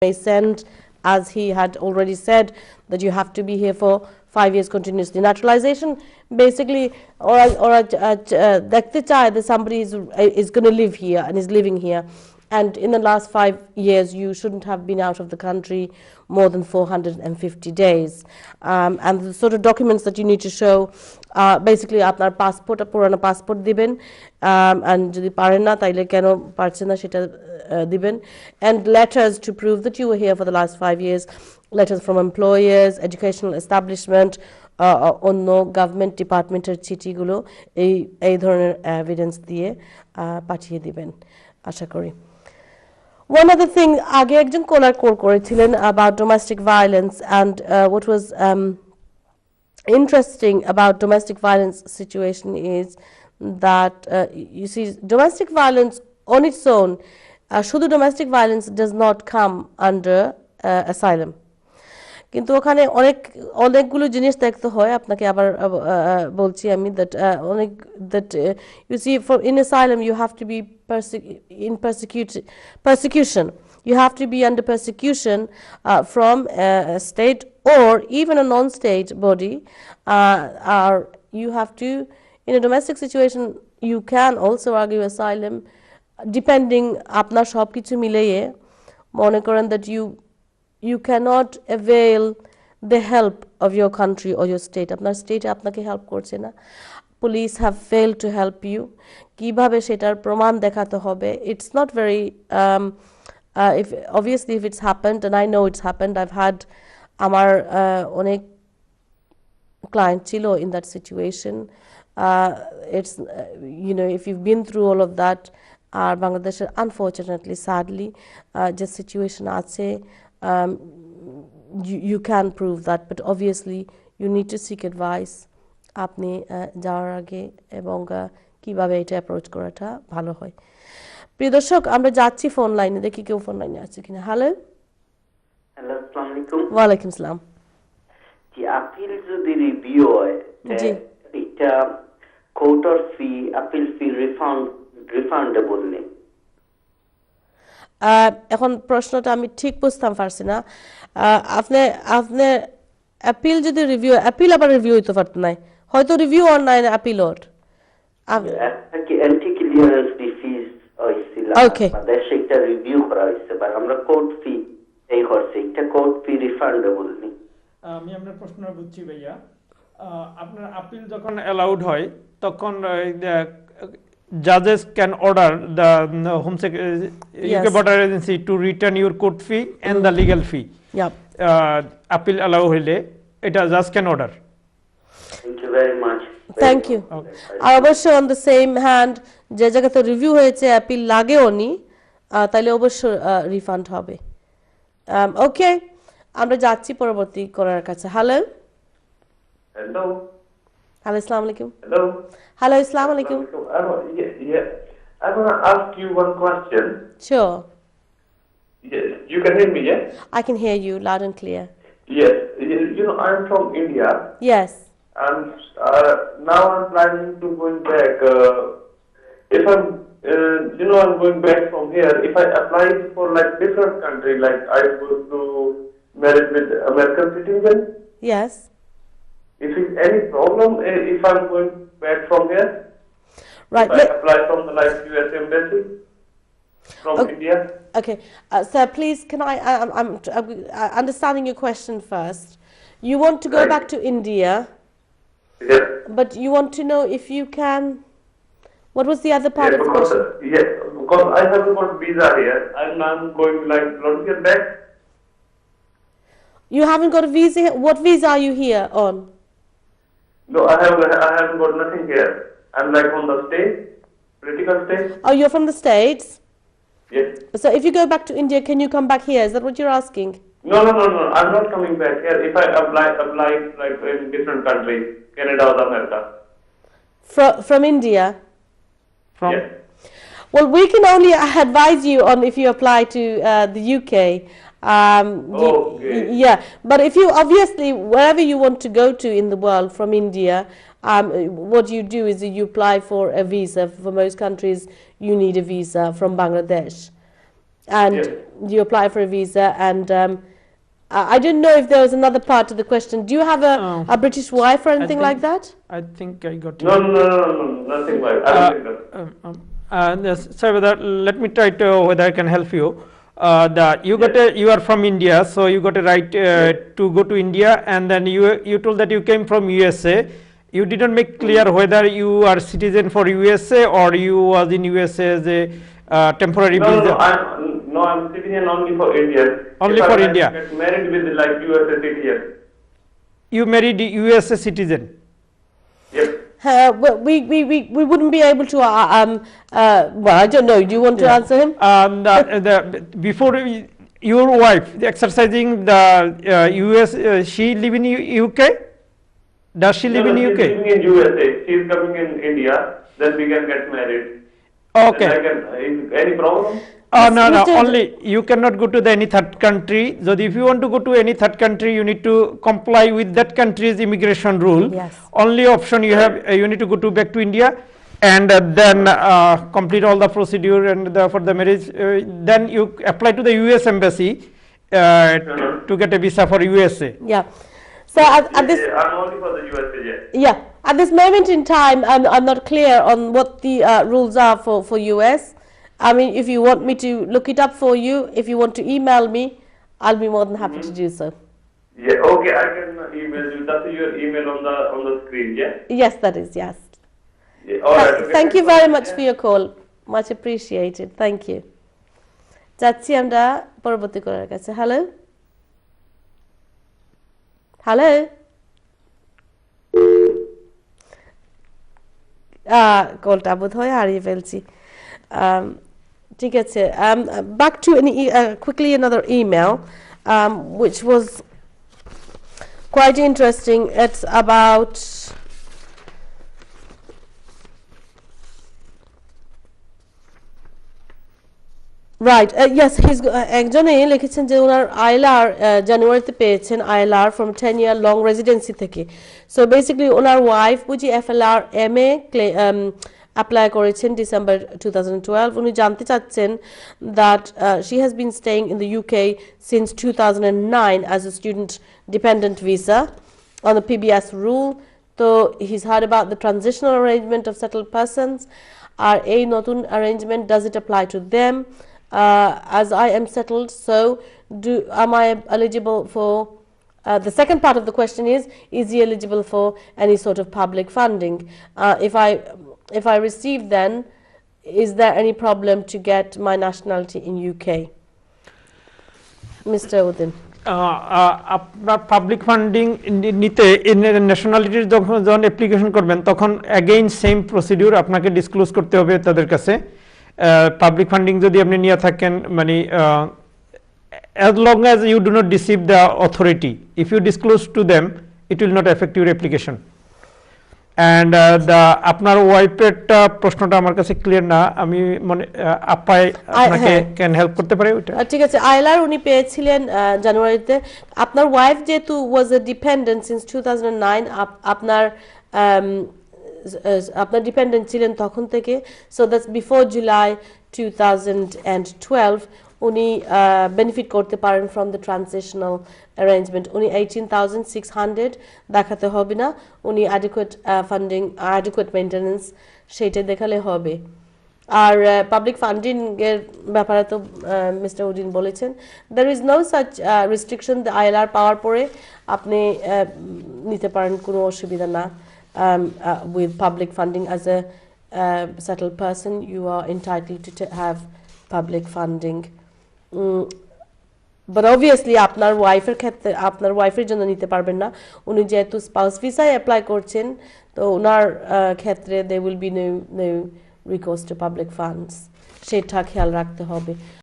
may send, as he had already said, that you have to be here for 5 years continuously. Naturalization basically, dekhte chahe that somebody is going to live here and is living here, and in the last 5 years you shouldn't have been out of the country more than 450 days. And the sort of documents that you need to show basically আপনার passport, পুরানো passport দিবেন, and যদি পারেন না তাইলে কেন পারছেন না সেটা দিবেন, and letters to prove that you were here for the last 5 years, letters from employers, educational establishment, অন্য গভর্নমেন্ট ডিপার্টমেন্টের চিঠিগুলো এই ধরনের এভিডেন্স দিয়ে পাঠিয়ে দিবেন আশা করি। One other thing, আগে একজন কলার কল করেছিলেন about domestic violence, and what was interesting about domestic violence situation is that you see domestic violence on its own, শুধু domestic violence does not come under asylum, কিন্তু ওখানে অনেকগুলো জিনিস দেখতে হয় আপনাকে। আবার বলছি আমি that অনেক that you see in asylum you have to be in persecution, you have to be under persecution from a state or even a non-state body, or you have to, in a domestic situation you can also argue asylum depending আপনার সবকিছু মিলিয়ে মনে করেন that you cannot avail the help of your country or your state, আপনার state আপনাকে help করছে না, police have failed to help you, কিভাবে সেটার প্রমাণ দেখাতে হবে, it's not very obviously if it's happened, and I know it's happened, I've had আমার অনেক client ছিল in that situation, it's you know, if you've been through all of that, আর বাংলাদেশের unfortunately sadly যে situation আছে, you can prove that, but obviously you need to seek advice আপনি যাওয়ার আগে, এবং কিভাবে এটা অ্যাপ্রোচ করাটা ভালো হয়। প্রিয় দর্শক, আমরা যাচ্ছি ফোন লাইনে, দেখি কেউ ফোন লাইনে আছে কিনা। হ্যালো, আসসালামু আলাইকুম। ওয়ালাইকুম সালাম। জি, আপিল যদি রিভিউ হয়, জি, এটা কোর্টার ফি, আপিল ফি রিফান্ডেবল নেই। এখন প্রশ্নটা আমি ঠিক বুঝতাম পারছি না। আপনি অ্যাপিল যদি রিভিউ, অ্যাপিল আবার রিভিউ হইতে পারত নাই, হয়তো রিভিউ অনলাইন অ্যাপিল ওর অ্যান্টি ক্লিয়ারেন্স ফিস হইছিল, বাট সেটা রিভিউ করা হইছে, বাট আমরা কোর্ট ফি এই করছি, এটা কোর্ট ফি রিফান্ডেবল নেই। আমি আপনার প্রশ্ন বুঝছি ভাইয়া। আপনার আপিল যখন অ্যালাউড হয় তখন judges can order the Home Secretary, UK Border Agency to return your court fee and the legal fee. Yep. Appeal allow হইলে এটা judge can order. Thank you very much. Thank you. আর অবশ্য on the same hand যে জায়গাতে review হয়েছে appeal লাগেও নি, তাহলে অবশ্য রিফান্ড হবে। ওকে, আমরা যাচ্ছি পরবর্তী করার কাছে। হ্যালো হ্যালো হ্যালো, আসসালামু আলাইকুম। Hello Hello, assalamu alaikum. I want to ask you one question. Sure. Yes, you can hear me, yeah? I can hear you loud and clear. Yes, you know, I'm from India. Yes. And now I'm planning to going back. If I'm, I'm going back from here, if I apply for like different country, like I go to marry with American citizen. Yes. If it's any problem, if I'm going back from here, right, if I apply from the like US Embassy from India. Okay, sir, please, can I'm understanding your question first. You want to go back to India, Yes. but you want to know if you can. What was the other part of the question? Yes, because I haven't got visa here, and I'm going like not get back. You haven't got a visa here? What visa are you here on? No, I haven't got nothing here. I'm like on the stay, political stay. Oh, you're from the States? Yes. So if you go back to India, can you come back here? Is that what you're asking? No. I'm not coming back here. If I apply like in different countries, Canada or America. From India? Yes. Well, we can only advise you on if you apply to the UK. Okay. Yeah, but if you obviously wherever you want to go to in the world from India, what you do is you apply for a visa. For most countries, you need a visa from Bangladesh, and you apply for a visa, and I don't know if there was another part of the question. Do you have a British wife or anything like that? I think I got No, nothing like sorry about that. Let me try to whether I can help you. You are from India, so you got a right to go to India, and then you told that you came from USA. You didn't make clear whether you are citizen for USA or you was in USA as a temporary visa. I'm citizen only for India. Only for India. Get married with like USA citizen. You married USA citizen. Yep. Well, we wouldn't be able to. Well, I don't know. Do you want to answer him? Before your wife exercising the US, she live in UK. Does she live in UK? She's living in USA. She's coming in India. Then we can get married. Okay. Any problem? No. Only you cannot go to any third country. So if you want to go to any third country, you need to comply with that country's immigration rule. Yes. Only option you have, you need to go back to India, and then complete all the procedure and for the marriage. Then you apply to the US embassy to get a visa for USA. Yeah. So at this, I'm only for the USA. Yeah. At this moment in time, I'm not clear on what the rules are for US. I mean, if you want me to look it up for you, if you want to email me, I'll be more than happy to do so. Yeah, okay, I can email you. That's your email on the screen, yeah? Yes, that is, yes. Yeah, all right, okay. Thank you very much for your call. Much appreciated. Thank you. যাচ্ছি আমরা পরবর্তী কলার কাছে. Hello? Hello? কলটা বোধহয় হারিয়ে ফেলছি. ঠিক আছে. Back to quickly another email, which was quite interesting. It's about right. Yes, he's একজনে লিখেছেন যে ওনার আইএলআর জানুয়ারিতে পেয়েছেন ILR from 10-year long residency থেকে. So basically ওনার ওয়াইফ বুঝি এফএলআর এমএ apply করেছেন December 2012. উনি জানতে চাচ্ছেন that she has been staying in the UK since 2009 as a student dependent visa on the PBS rule. So he's heard about the transitional arrangement of settled persons. Are a notun arrangement, does it apply to them? As I am settled, so am I eligible for the second part of the question is he eligible for any sort of public funding? If I receive, then is there any problem to get my nationality in UK? Mr. Udin. আপনার public funding নিতে ন্যাশনালিটির যখন application করবেন তখন again same procedure আপনাকে disclose করতে হবে তাদের কাছে. পাবলিক ফান্ডিং যদি আপনি নিয়ে থাকেন মানে as long as you do not deceive the authority, if you disclose to them, it will not affect your application. And আপনার ওয়াইফেরটা প্রশ্নটা আমার কাছে ক্লিয়ার না, আমি মনে আপাই আপনাকে ক্যান হেল্প করতে পারে ওটা. ঠিক আছে. আইএলআর উনি পেয়েছিলেন জানুয়ারিতে. আপনার ওয়াইফ যেহেতু ওয়াজ এ ডিপেন্ডেন্ট সিন্স 2009, আপনার ডিপেন্ডেন্ট ছিলেন তখন থেকে. সো দ্যাটস বিফোর জুলাই 2012 উনি বেনিফিট করতে পারেন ফ্রম দ্য ট্রানজিশনাল অ্যারেঞ্জমেন্ট. উনি 18,600 দেখাতে হবে না, উনি অ্যাডিকুয়েট ফান্ডিং অ্যাডিকুয়েট মেইনটেনেন্স সেইটা দেখালে হবে. আর পাবলিক ফান্ডিং এর ব্যাপারে তো মিস্টার উদিন বলেছেন there is no such restriction. ILR পাওয়ার পরে আপনি নিতে পারেন, কোনো অসুবিধা না. With public funding as a settled person, you are entitled to have public funding. But obviously আপনার ওয়াইফের ক্ষেত্রে আপনার ওয়াইফের জন্য নিতে পারবেন না, উনি যেহেতু স্পাউস ভিসায় অ্যাপ্লাই করছেন তো ওনার ক্ষেত্রে there will be no recourse to public funds. সেটা খেয়াল রাখতে হবে.